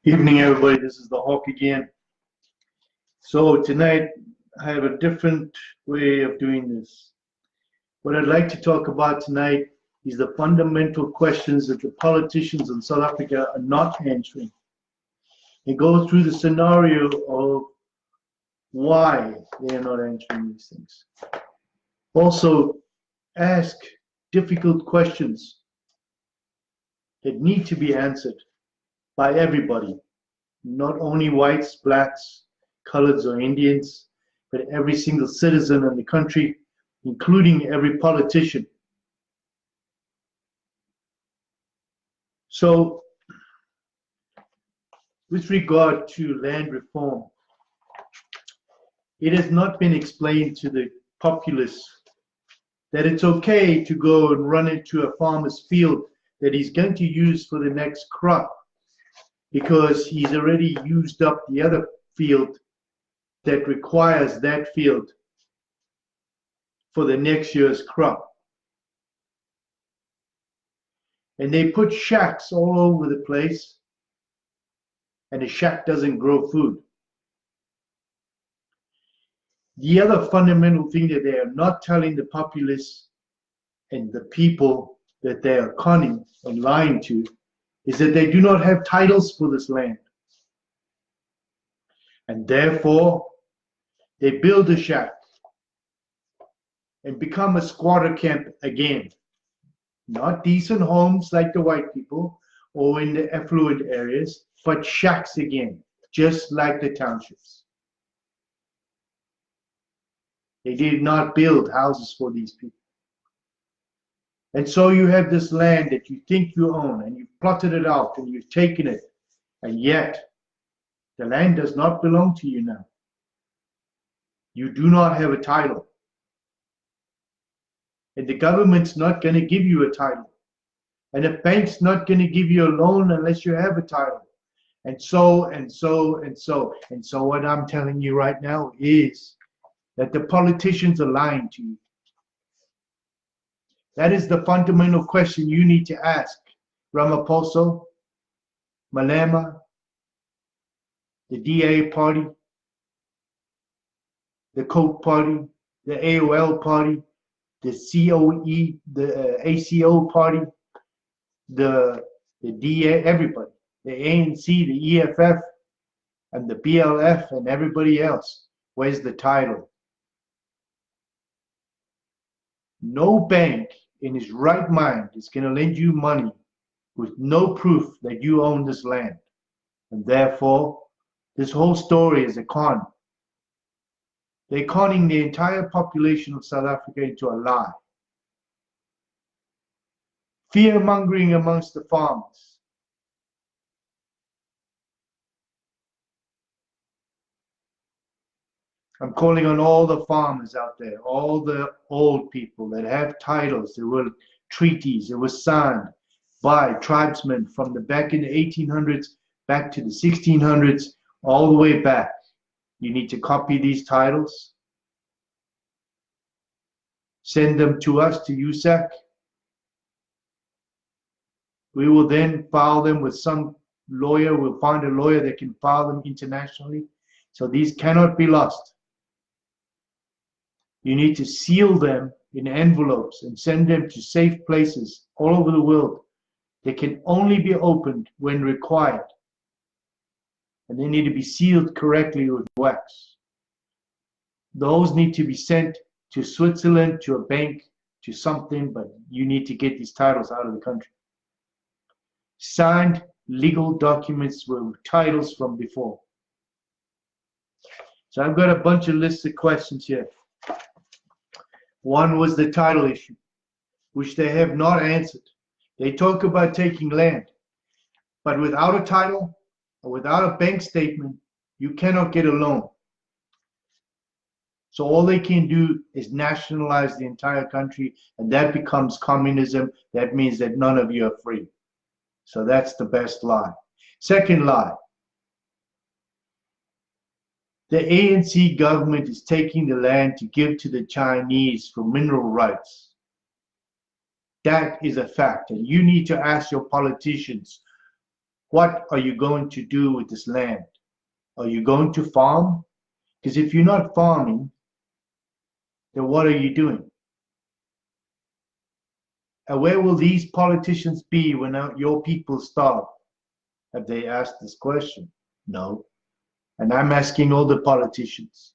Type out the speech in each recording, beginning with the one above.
Evening, everybody. This is the Hawk again. So tonight I have a different way of doing this. What I'd like to talk about tonight is the fundamental questions that the politicians in South Africa are not answering. And go through the scenario of why they are not answering these things. Also, ask difficult questions that need to be answered by everybody. Not only whites, blacks, coloreds, or Indians, but every single citizen in the country, including every politician. So, with regard to land reform, it has not been explained to the populace that it's okay to go and run into a farmer's field that he's going to use for the next crop, because he's already used up the other field that requires that field for the next year's crop. And they put shacks all over the place, and a shack doesn't grow food. The other fundamental thing that they are not telling the populace and the people that they are conning and lying to is that they do not have titles for this land. And therefore, they build a shack and become a squatter camp again. Not decent homes like the white people or in the affluent areas, but shacks again, just like the townships. They did not build houses for these people. And so you have this land that you think you own, and you've plotted it out, and you've taken it, and yet the land does not belong to you now. You do not have a title. And the government's not going to give you a title. And a bank's not going to give you a loan unless you have a title. And so, and so, and so. And so what I'm telling you right now is that the politicians are lying to you. That is the fundamental question you need to ask Ramaphosa, Malema, the DA party, the Coke party, the AOL party, the COE, the ACO party, the DA, everybody, the ANC, the EFF, and the BLF, and everybody else. Where's the title? No bank in his right mind is going to lend you money with no proof that you own this land. And therefore, this whole story is a con. They're conning the entire population of South Africa into a lie. Fear-mongering amongst the farmers. I'm calling on all the farmers out there, all the old people that have titles. There were treaties that were signed by tribesmen from the back in the 1800s, back to the 1600s, all the way back. You need to copy these titles, send them to us, to USAC. We will then file them with some lawyer. We'll find a lawyer that can file them internationally. So these cannot be lost. You need to seal them in envelopes and send them to safe places all over the world. They can only be opened when required. And they need to be sealed correctly with wax. Those need to be sent to Switzerland, to a bank, to something, but you need to get these titles out of the country. Signed legal documents with titles from before. So I've got a bunch of lists of questions here. One was the title issue, which they have not answered. They talk about taking land, but without a title or without a bank statement, you cannot get a loan. So all they can do is nationalize the entire country, and that becomes communism. That means that none of you are free. So that's the best lie. Second lie. The ANC government is taking the land to give to the Chinese for mineral rights. That is a fact, and you need to ask your politicians, What are you going to do with this land? Are you going to farm? Because if you're not farming, then what are you doing? And where will these politicians be when your people starve? Have they asked this question? No. And I'm asking all the politicians,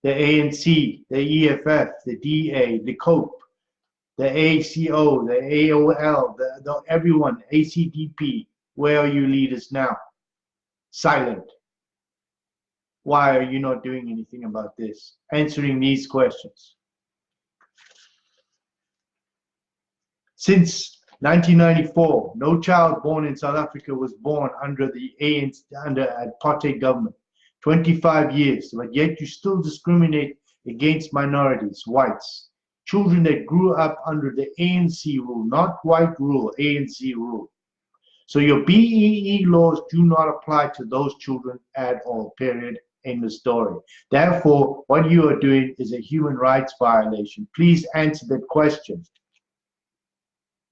the ANC, the EFF, the DA, the COPE, the ACO, the AOL, everyone, ACDP, where are you leaders now? Silent. Why are you not doing anything about this? Answering these questions. Since 1994, no child born in South Africa was born under the ANC, under apartheid government. 25 years, but yet you still discriminate against minorities, whites, children that grew up under the ANC rule, not white rule, ANC rule. So your BEE laws do not apply to those children at all, period. End of story. Therefore, what you are doing is a human rights violation. Please answer that question.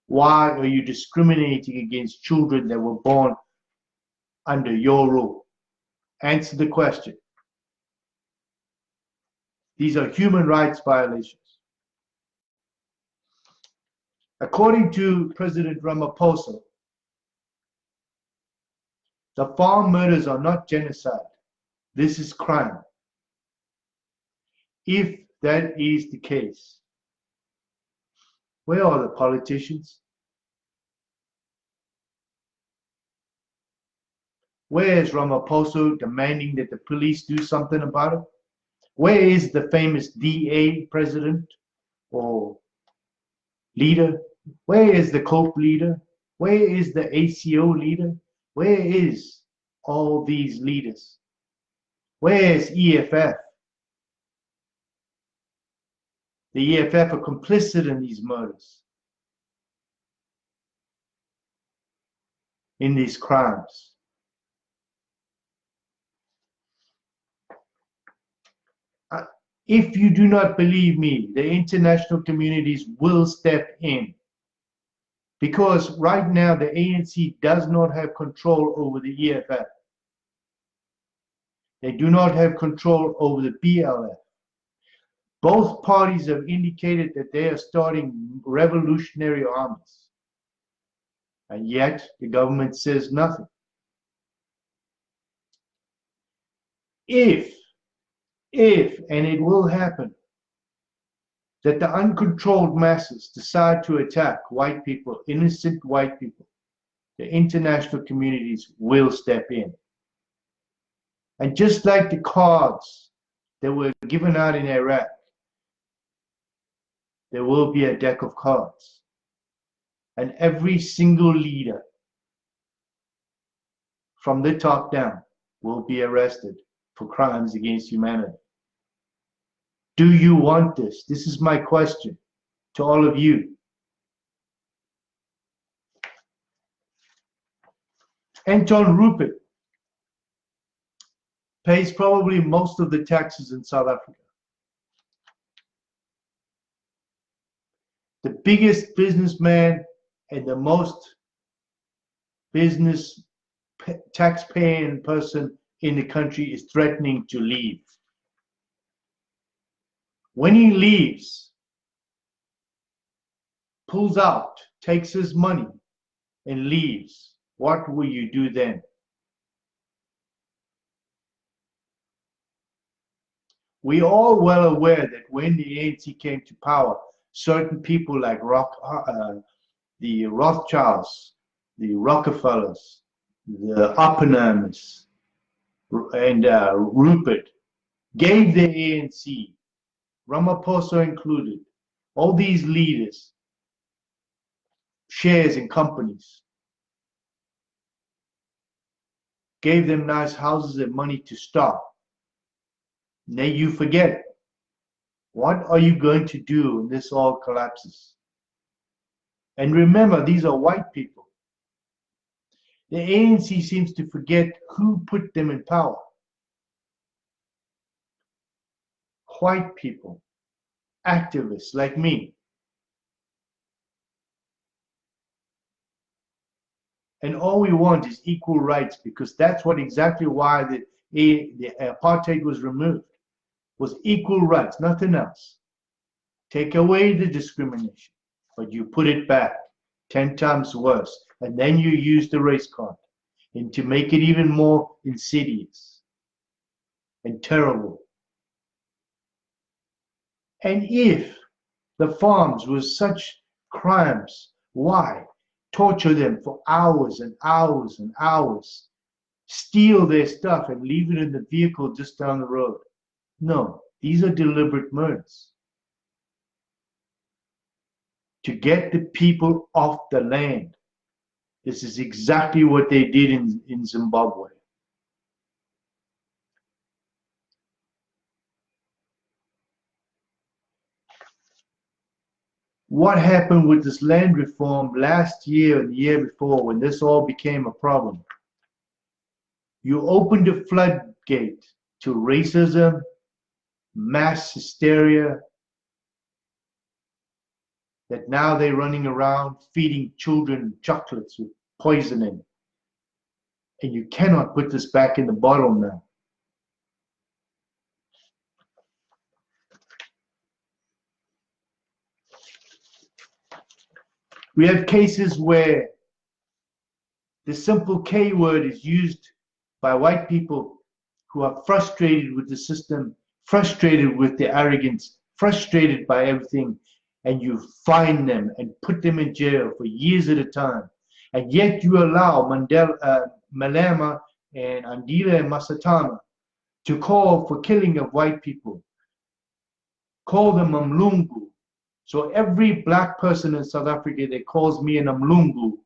Why are you discriminating against children that were born under your rule? Answer the question. These are human rights violations. According to President Ramaphosa, the farm murders are not genocide. This is crime. If that is the case, where are the politicians? Where is Ramaphosa demanding that the police do something about it? Where is the famous DA president or leader? Where is the COPE leader? Where is the ACO leader? Where is all these leaders? Where is EFF? The EFF are complicit in these murders, in these crimes. If you do not believe me, the international communities will step in. Because right now the ANC does not have control over the EFF. They do not have control over the BLF. Both parties have indicated that they are starting revolutionary armies. And yet the government says nothing. If, and it will happen, that the uncontrolled masses decide to attack white people, innocent white people, the international communities will step in. And just like the cards that were given out in Iraq, there will be a deck of cards. And every single leader from the top down will be arrested for crimes against humanity. Do you want this? This is my question to all of you. Anton Rupert pays probably most of the taxes in South Africa. The biggest businessman and the most business tax-paying person in the country is threatening to leave. When he leaves, pulls out, takes his money and leaves, what will you do then? We are all well aware that when the ANC came to power, certain people like the Rothschilds, the Rockefellers, the Oppenheimers, and Rupert gave the ANC, Ramaphosa included, all these leaders, shares in companies, gave them nice houses and money to start. Now you forget. What are you going to do when this all collapses? And remember, these are white people. The ANC seems to forget who put them in power. White people, activists like me. And all we want is equal rights, because that's what exactly why the apartheid was removed, was equal rights, nothing else. Take away the discrimination, but you put it back 10 times worse. And then you use the race card and to make it even more insidious and terrible. And if the farms were such crimes, why torture them for hours and hours and hours, steal their stuff and leave it in the vehicle just down the road? No, these are deliberate murders to get the people off the land. This is exactly what they did in Zimbabwe. What happened with this land reform last year and the year before, when this all became a problem? You opened a floodgate to racism, mass hysteria, that now they're running around feeding children chocolates with poisoning. And you cannot put this back in the bottle now. We have cases where the simple K word is used by white people who are frustrated with the system, frustrated with the arrogance, frustrated by everything, and you fine them and put them in jail for years at a time. And yet you allow Malema and Andile Masatama to call for killing of white people, call them Mlungu. So every black person in South Africa that calls me an Mlungu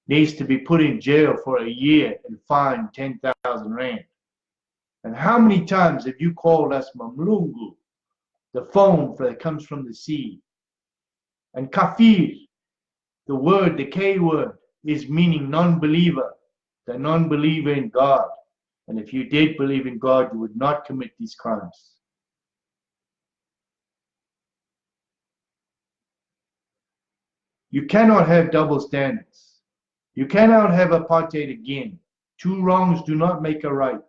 needs to be put in jail for a year and fined 10,000 rand. And how many times have you called us Mlungu, the phone that comes from the sea? And kafir, the word, the K word, is meaning non-believer, the non-believer in God. And if you did believe in God, you would not commit these crimes. You cannot have double standards. You cannot have apartheid again. Two wrongs do not make a right.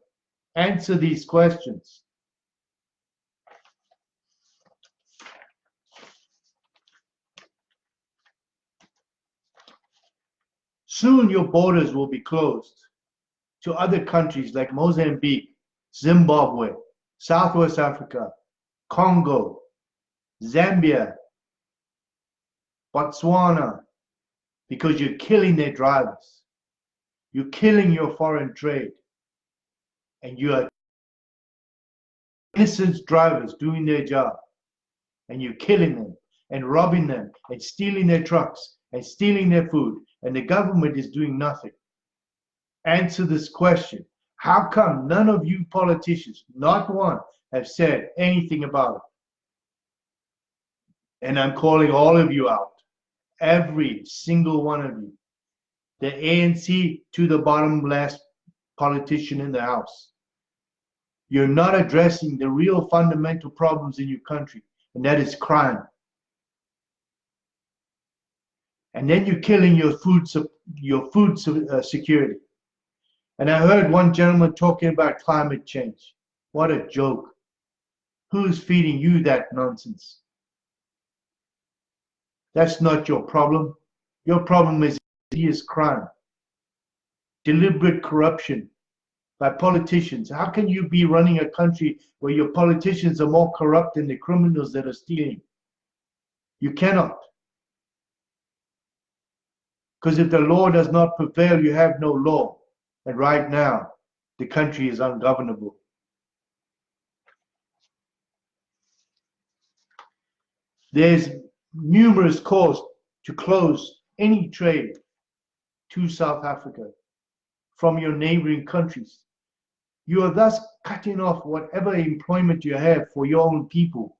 Answer these questions. Soon your borders will be closed to other countries like Mozambique, Zimbabwe, Southwest Africa, Congo, Zambia, Botswana, because you're killing their drivers. You're killing your foreign trade. And you are innocent drivers doing their job. And you're killing them and robbing them and stealing their trucks and stealing their food. And the government is doing nothing. Answer this question. How come none of you politicians, not one, have said anything about it? And I'm calling all of you out. Every single one of you. The ANC to the bottom last politician in the House. You're not addressing the real fundamental problems in your country, and that is crime. And then you're killing your food security. And I heard one gentleman talking about climate change. What a joke. Who's feeding you that nonsense? That's not your problem. Your problem is crime. Deliberate corruption by politicians. How can you be running a country where your politicians are more corrupt than the criminals that are stealing? You cannot. Because if the law does not prevail, you have no law. And right now, the country is ungovernable. There's numerous calls to close any trade to South Africa from your neighboring countries. You are thus cutting off whatever employment you have for your own people.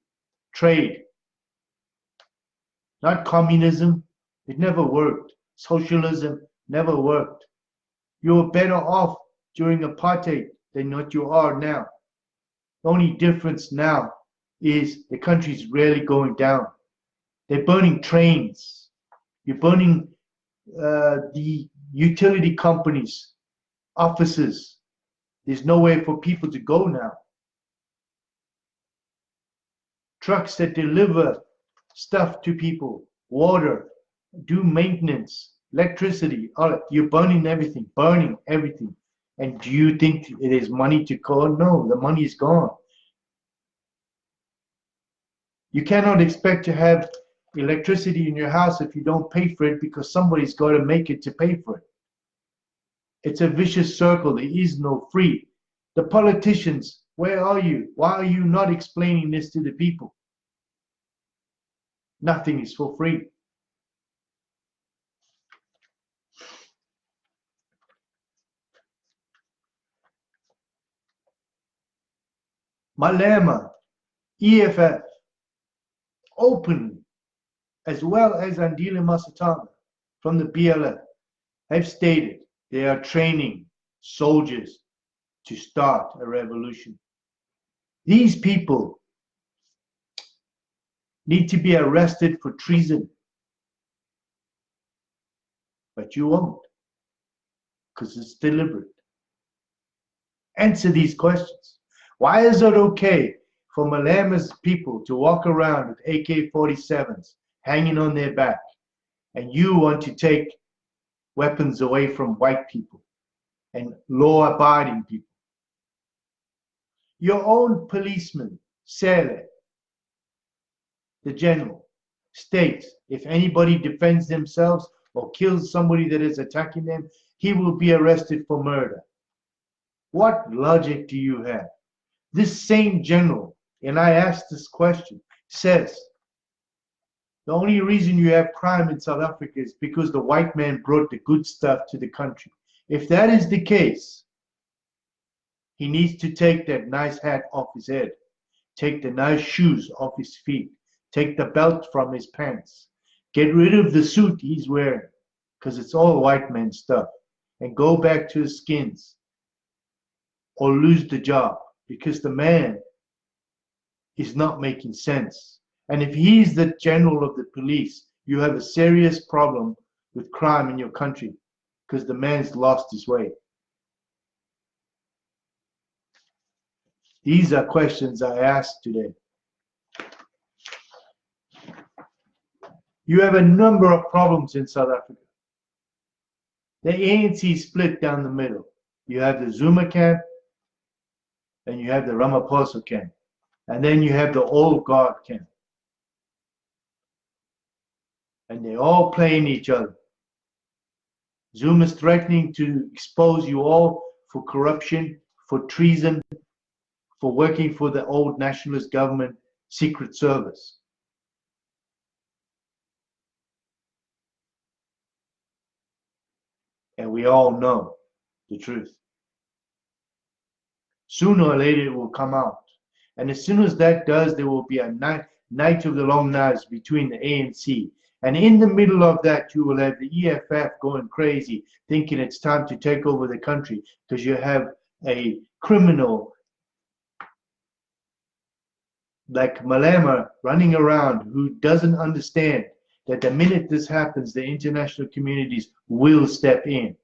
Trade. Not communism. It never worked. Socialism never worked. You were better off during apartheid than what you are now. The only difference now is the country's really going down. They're burning trains. You're burning the utility companies, offices. There's nowhere for people to go now. Trucks that deliver stuff to people, water, do maintenance, electricity, all you're burning everything. And do you think it is money to call? No, the money is gone. You cannot expect to have electricity in your house if you don't pay for it, because somebody's got to make it to pay for it. It's a vicious circle. There is no free. The politicians, where are you? Why are you not explaining this to the people? Nothing is for free. Malema, EFF, openly, as well as Andile Masatanga from the BLF, have stated they are training soldiers to start a revolution. These people need to be arrested for treason. But you won't, because it's deliberate. Answer these questions. Why is it okay for Malema's people to walk around with AK-47s hanging on their back, and you want to take weapons away from white people and law-abiding people? Your own policeman, Sele, the general, states if anybody defends themselves or kills somebody that is attacking them, he will be arrested for murder. What logic do you have? This same general, and I asked this question, says the only reason you have crime in South Africa is because the white man brought the good stuff to the country. If that is the case, he needs to take that nice hat off his head, take the nice shoes off his feet, take the belt from his pants, get rid of the suit he's wearing, because it's all white man stuff, and go back to his skins, or lose the job, because the man is not making sense. And if he's the general of the police, you have a serious problem with crime in your country, because the man's lost his way. These are questions I asked today. You have a number of problems in South Africa. The ANC split down the middle. You have the Zuma camp, and you have the Ramaphosa camp, and then you have the old guard camp. And they're all playing each other. Zuma's threatening to expose you all for corruption, for treason, for working for the old nationalist government secret service. And we all know the truth. Sooner or later it will come out. And as soon as that does, there will be a night of the long knives between the ANC. And in the middle of that, you will have the EFF going crazy, thinking it's time to take over the country, because you have a criminal like Malema running around who doesn't understand that the minute this happens, the international communities will step in.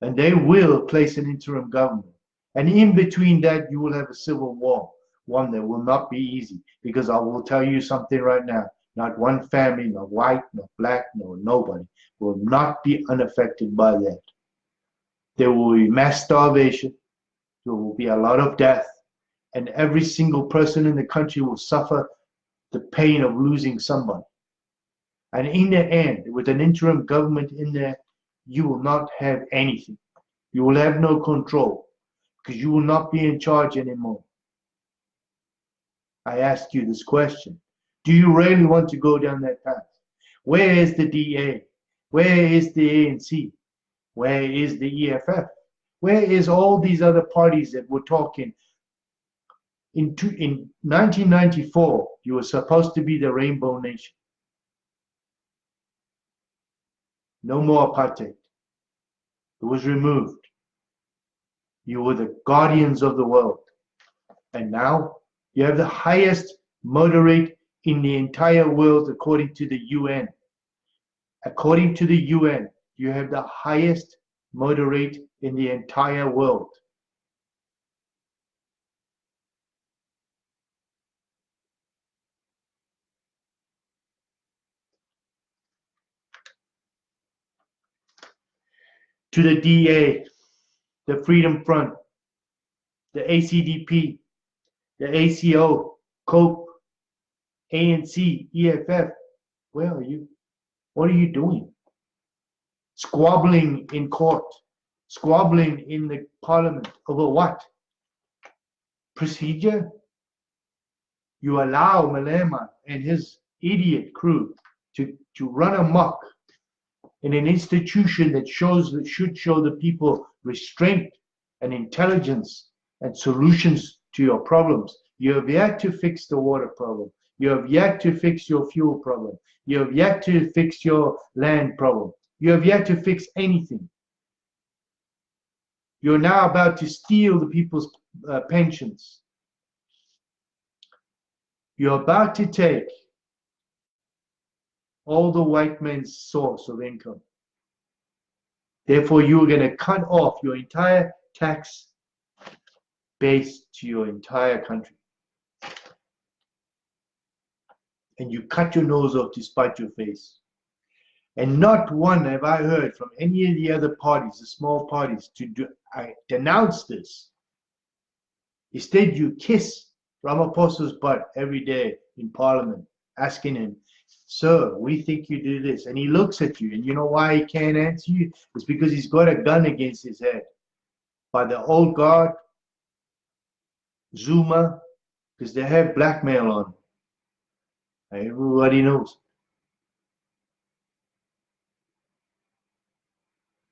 And they will place an interim government. And in between that, you will have a civil war, one that will not be easy, because I will tell you something right now. Not one family, no white, no black, no nobody will not be unaffected by that. There will be mass starvation. There will be a lot of death. And every single person in the country will suffer the pain of losing somebody. And in the end, with an interim government in there, you will not have anything. You will have no control, because you will not be in charge anymore. I ask you this question. Do you really want to go down that path? Where is the DA? Where is the ANC? Where is the EFF? Where is all these other parties that were talking? In 1994, you were supposed to be the Rainbow Nation. No more apartheid. It was removed. You were the guardians of the world. And now you have the highest murder rate in the entire world according to the UN. According to the UN, You have the highest murder rate in the entire world. To the DA, the Freedom Front, the ACDP, the ACO, COPE, ANC, EFF, where are you? What are you doing? Squabbling in court, squabbling in the parliament over what? Procedure? You allow Malema and his idiot crew to run amok in an institution that should show the people restraint and intelligence and solutions to your problems. You have yet to fix the water problem. You have yet to fix your fuel problem. You have yet to fix your land problem. You have yet to fix anything. You're now about to steal the people's pensions. You're about to take all the white man's source of income. Therefore, you're going to cut off your entire tax base to your entire country. And you cut your nose off to spite your face. And not one have I heard from any of the other parties, the small parties, to denounce this. Instead, you kiss Ramaphosa's butt every day in Parliament, asking him, "Sir, we think you do this." And he looks at you, and you know why he can't answer you? It's because he's got a gun against his head. By the old guard, Zuma, because they have blackmail on. Everybody knows.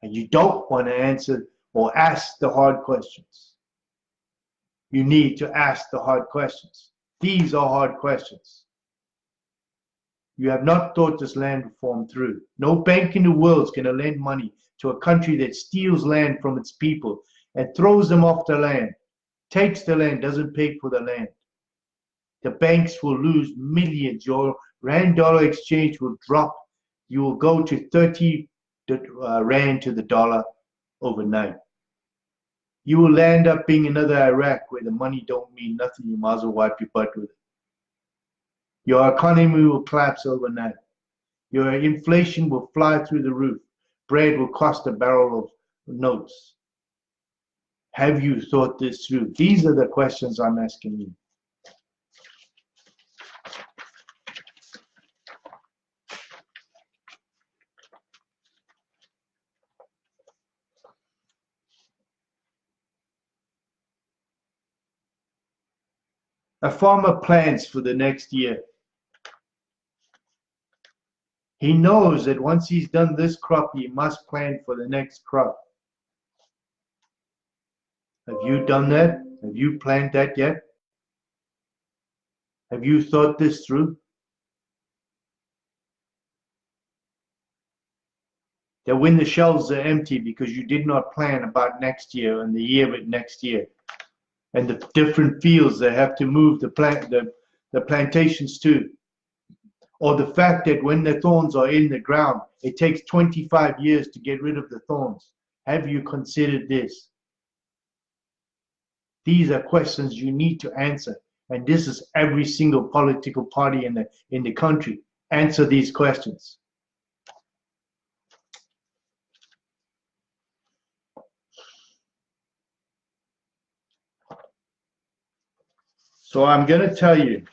And you don't want to answer or ask the hard questions. You need to ask the hard questions. These are hard questions. You have not thought this land reform through. No bank in the world is going to lend money to a country that steals land from its people and throws them off the land, takes the land, doesn't pay for the land. The banks will lose millions. Your rand-dollar exchange will drop. You will go to 30 rand to the dollar overnight. You will end up being another Iraq where the money don't mean nothing. You might as well wipe your butt with it. Your economy will collapse overnight. Your inflation will fly through the roof. Bread will cost a barrel of notes. Have you thought this through? These are the questions I'm asking you. A farmer plans for the next year. He knows that once he's done this crop, he must plan for the next crop. Have you done that? Have you planned that yet? Have you thought this through? That when the shelves are empty because you did not plan about next year and the year but next year, and the different fields that have to move the plantations to, or the fact that when the thorns are in the ground, it takes 25 years to get rid of the thorns. Have you considered this? These are questions you need to answer, and this is every single political party in the country. Answer these questions. So I'm going to tell you,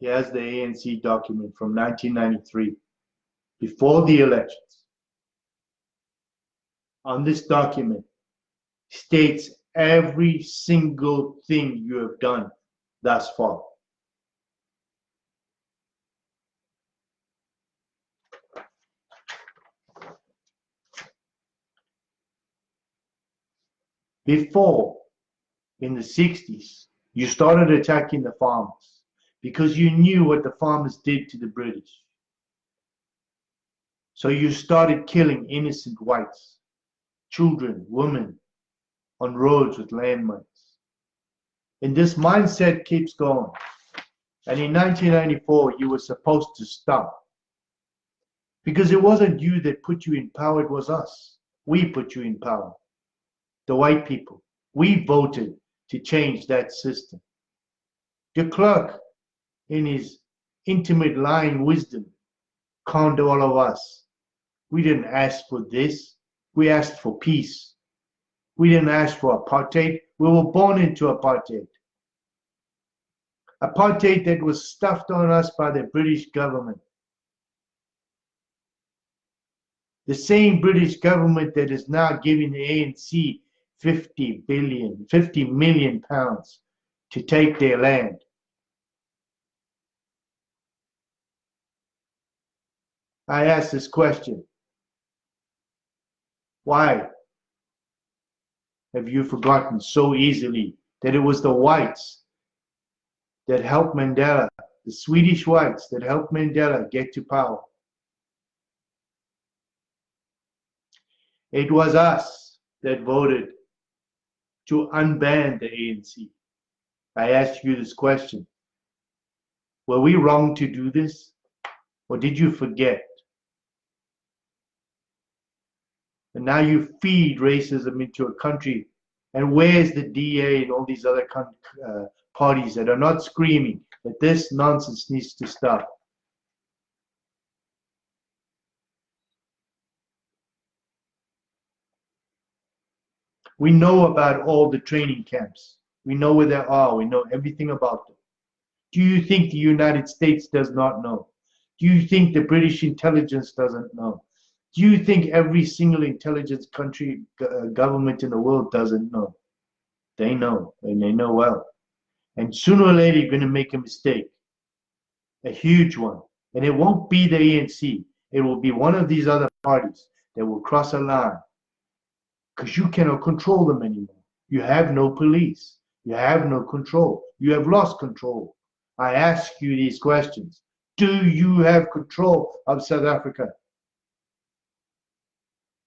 here's the ANC document from 1993, before the elections. On this document states every single thing you have done thus far. Before, in the 60s, you started attacking the farmers because you knew what the farmers did to the British. So you started killing innocent whites, children, women, on roads with landmines. And this mindset keeps going. And in 1994, you were supposed to stop. Because it wasn't you that put you in power, it was us. We put you in power. The white people. We voted to change that system. De Klerk, in his intimate lying wisdom, conned all of us. We didn't ask for this. We asked for peace. We didn't ask for apartheid. We were born into apartheid. Apartheid that was stuffed on us by the British government. The same British government that is now giving the ANC 50 million pounds to take their land. I ask this question. Why have you forgotten so easily that it was the whites that helped Mandela, the Swedish whites that helped Mandela get to power? It was us that voted to unban the ANC. I ask you this question. Were we wrong to do this? Or did you forget? And now you feed racism into a country. And where's the DA and all these other parties that are not screaming that this nonsense needs to stop? We know about all the training camps. We know where they are. We know everything about them. Do you think the United States does not know? Do you think the British intelligence doesn't know? Do you think every single intelligence country government in the world doesn't know? They know, and they know well. And sooner or later, you're going to make a mistake, a huge one. And it won't be the ANC. It will be one of these other parties that will cross a line. Because you cannot control them anymore. You have no police. You have no control. You have lost control. I ask you these questions. Do you have control of South Africa?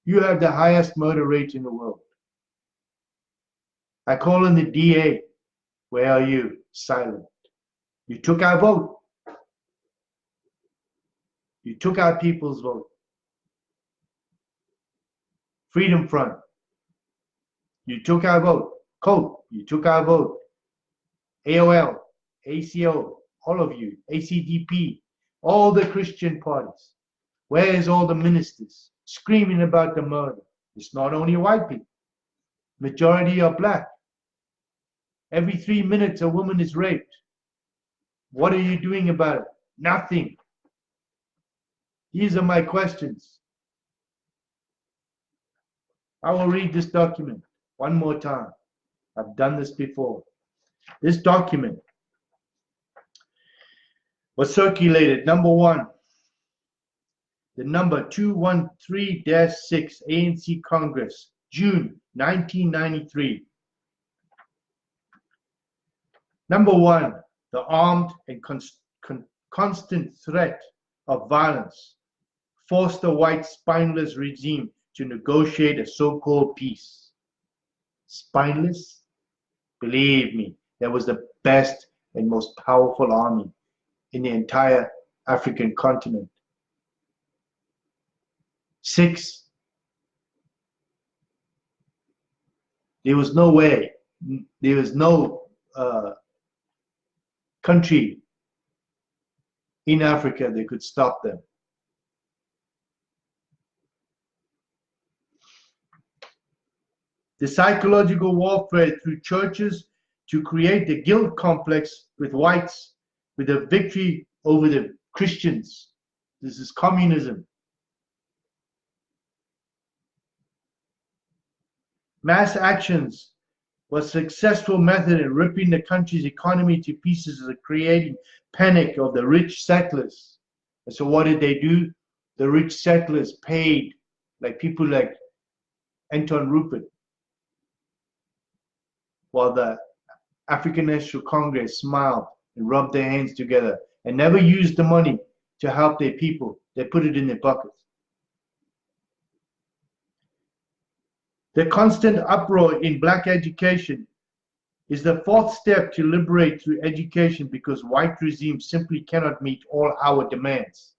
You have the highest murder rate in the world. I call in the DA. Where are you? Silent. You took our vote. You took our people's vote. Freedom Front. You took our vote. COPE. You took our vote. AOL, ACO, all of you, ACDP, all the Christian parties. Where's all the ministers screaming about the murder? It's not only white people. Majority are black. Every 3 minutes a woman is raped. What are you doing about it? Nothing. These are my questions. I will read this document one more time. I've done this before. This document was circulated, number one, the number 213-6, ANC Congress, June 1993. Number one, the armed and constant threat of violence forced the white spineless regime to negotiate a so-called peace. Spineless? Believe me, that was the best and most powerful army in the entire African continent. 6, there was no way, there was no country in Africa that could stop them. The psychological warfare through churches to create the guilt complex with whites, with a victory over the Christians. This is communism. Mass actions was a successful method in ripping the country's economy to pieces and creating panic of the rich settlers. And so what did they do? The rich settlers paid, like people like Anton Rupert, while the African National Congress smiled and rubbed their hands together and never used the money to help their people. They put it in their pockets. The constant uproar in black education is the fourth step to liberate through education because white regimes simply cannot meet all our demands.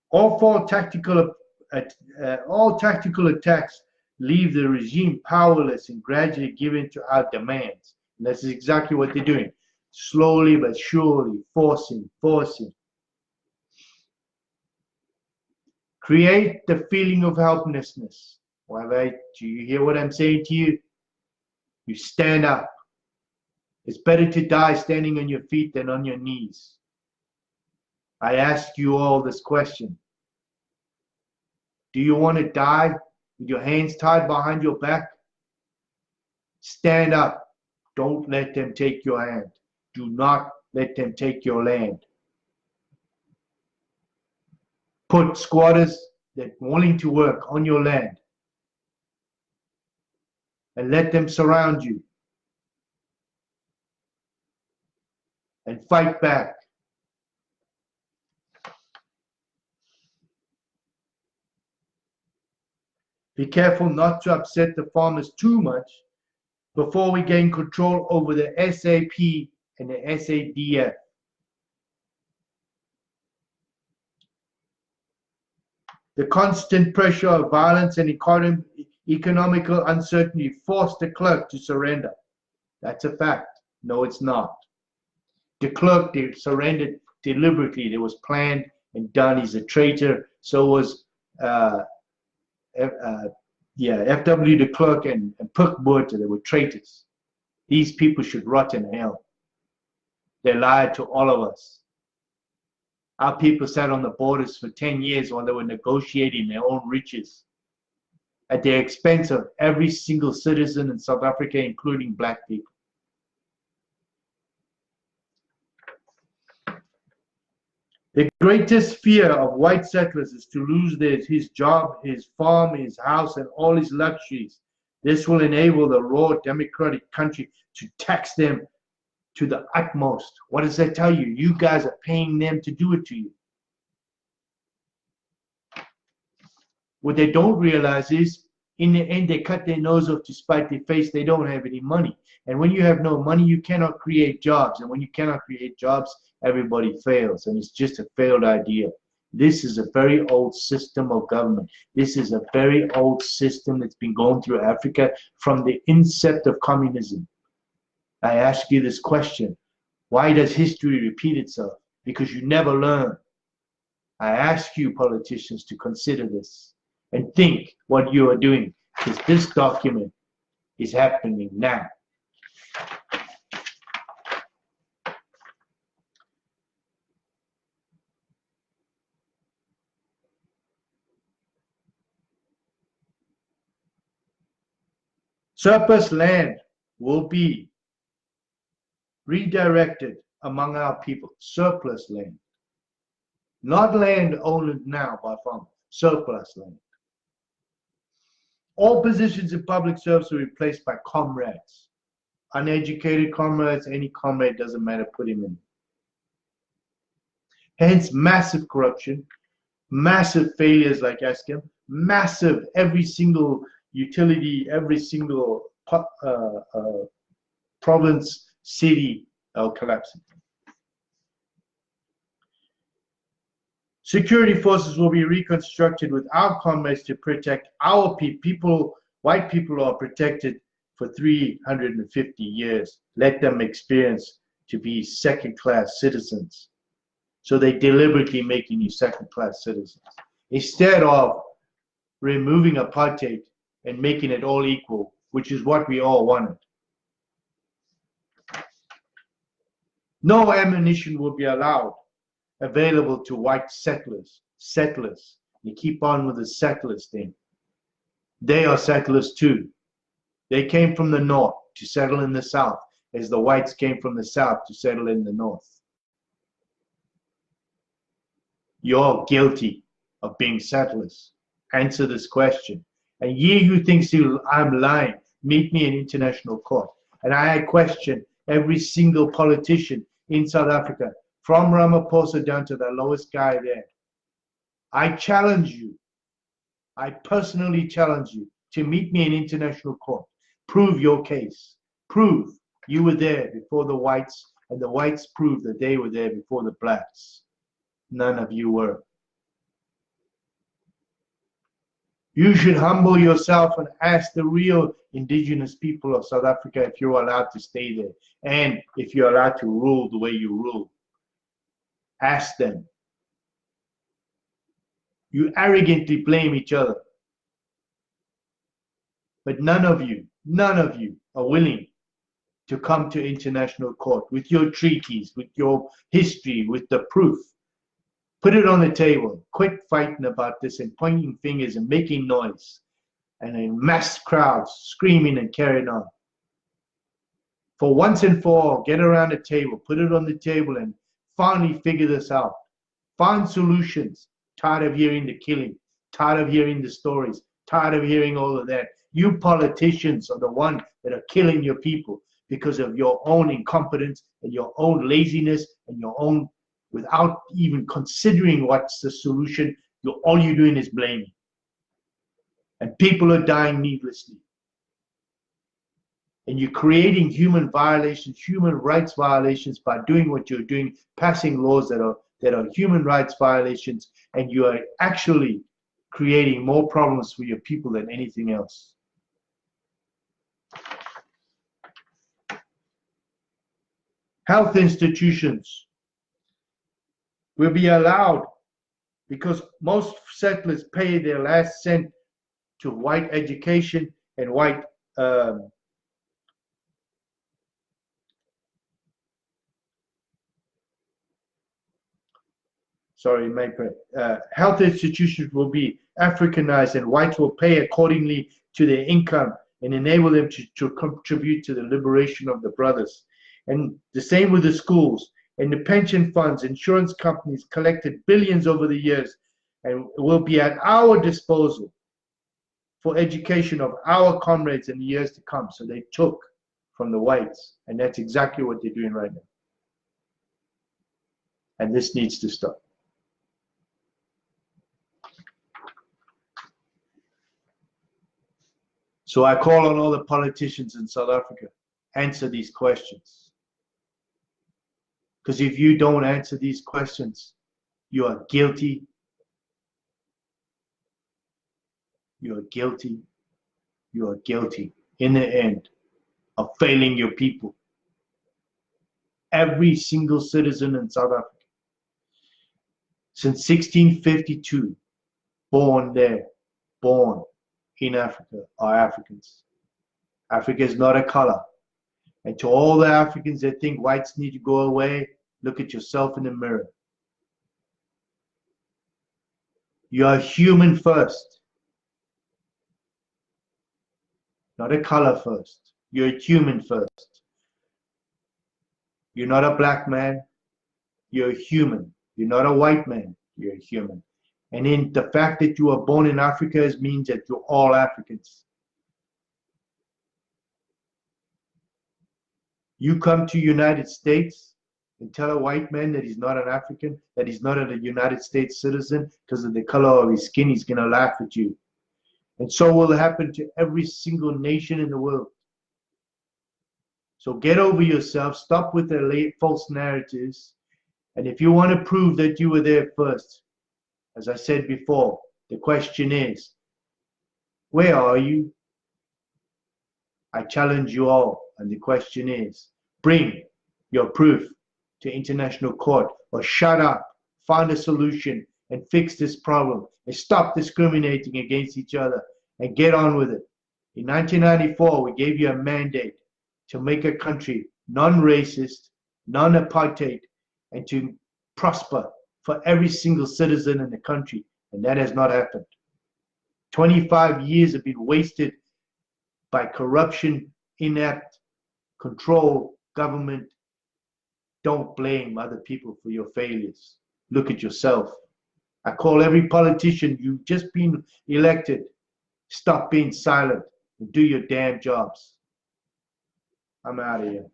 All tactical attacks leave the regime powerless and gradually give in to our demands. And this is exactly what they're doing. Slowly but surely, forcing. Create the feeling of helplessness. Do you hear what I'm saying to you? You stand up. It's better to die standing on your feet than on your knees. I ask you all this question. Do you want to die with your hands tied behind your back? Stand up. Don't let them take your hand. Do not let them take your land. Put squatters that are willing to work on your land and let them surround you and fight back. Be careful not to upset the farmers too much before we gain control over the SAP and the SADF. The constant pressure of violence and economical uncertainty forced the clerk to surrender. That's a fact. No, it's not. De Klerk surrendered deliberately. It was planned and done. He's a traitor. So was F.W. de Klerk and Pik Botha. They were traitors. These people should rot in hell. They lied to all of us. Our people sat on the borders for 10 years while they were negotiating their own riches at the expense of every single citizen in South Africa, including black people. The greatest fear of white settlers is to lose his job, his farm, his house, and all his luxuries. This will enable the raw democratic country to tax them to the utmost. What does that tell you? You guys are paying them to do it to you. What they don't realize is, in the end, they cut their nose off to spite their face. They don't have any money. And when you have no money, you cannot create jobs. And when you cannot create jobs, everybody fails. And it's just a failed idea. This is a very old system of government. This is a very old system that's been going through Africa from the incept of communism. I ask you this question. Why does history repeat itself? Because you never learn. I ask you, politicians, to consider this and think what you are doing, because this document is happening now. Surplus land will be redirected among our people. Surplus land. Not land owned now by farmers. Surplus land. All positions in public service are replaced by comrades. Uneducated comrades, any comrade, doesn't matter, put him in. Hence, massive corruption, massive failures like Eskom, massive, every single utility, every single province, city are collapsing. Security forces will be reconstructed with our comrades to protect our people. White people are protected for 350 years. Let them experience to be second-class citizens. So they're deliberately making you second-class citizens. Instead of removing apartheid and making it all equal, which is what we all wanted. No ammunition will be allowed available to white settlers. You keep on with the settlers thing. They are settlers too. They came from the north to settle in the south, as the whites came from the south to settle in the north. You're guilty of being settlers. Answer this question. And ye who thinks I'm lying, meet me in international court. And I question every single politician in South Africa, from Ramaphosa down to the lowest guy there. I challenge you, I personally challenge you to meet me in international court. Prove your case. Prove you were there before the whites, and the whites prove that they were there before the blacks. None of you were. You should humble yourself and ask the real indigenous people of South Africa if you're allowed to stay there and if you're allowed to rule the way you rule. Ask them. You arrogantly blame each other. But none of you are willing to come to international court with your treaties, with your history, with the proof. Put it on the table. Quit fighting about this and pointing fingers and making noise and in mass crowds screaming and carrying on. For once and for all, get around the table, put it on the table and finally figure this out. Find solutions. Tired of hearing the killing, tired of hearing the stories, tired of hearing all of that. You politicians are the ones that are killing your people because of your own incompetence and your own laziness and your own, without even considering what's the solution. All you're doing is blaming. And people are dying needlessly. And you're creating human violations, human rights violations by doing what you're doing, passing laws that are human rights violations, and you are actually creating more problems for your people than anything else. Health institutions will be allowed because most settlers pay their last cent to white education and white health institutions will be Africanized, and whites will pay accordingly to their income and enable them to contribute to the liberation of the brothers. And the same with the schools and the pension funds. Insurance companies collected billions over the years and will be at our disposal for education of our comrades in the years to come. So they took from the whites, and that's exactly what they're doing right now. And this needs to stop. So I call on all the politicians in South Africa, answer these questions. Because if you don't answer these questions, you are guilty. You are guilty. You are guilty in the end of failing your people. Every single citizen in South Africa, since 1652, born there, born in Africa, are Africans. Africa is not a color. And to all the Africans that think whites need to go away, look at yourself in the mirror. You are human first, not a color first. You're a human first. You're not a black man, you're a human. You're not a white man, you're a human. And in the fact that you are born in Africa means that you're all Africans. You come to United States and tell a white man that he's not an African, that he's not a United States citizen because of the color of his skin, he's going to laugh at you. And so will happen to every single nation in the world. So get over yourself, stop with the false narratives. And if you want to prove that you were there first, as I said before, the question is, where are you? I challenge you all, and the question is, bring your proof to international court, or shut up, find a solution, and fix this problem, and stop discriminating against each other, and get on with it. In 1994, we gave you a mandate to make a country non-racist, non-apartheid, and to prosper for every single citizen in the country, and that has not happened. 25 years have been wasted by corruption, inept, control, government. Don't blame other people for your failures. Look at yourself. I call every politician, you've just been elected, stop being silent and do your damn jobs. I'm out of here.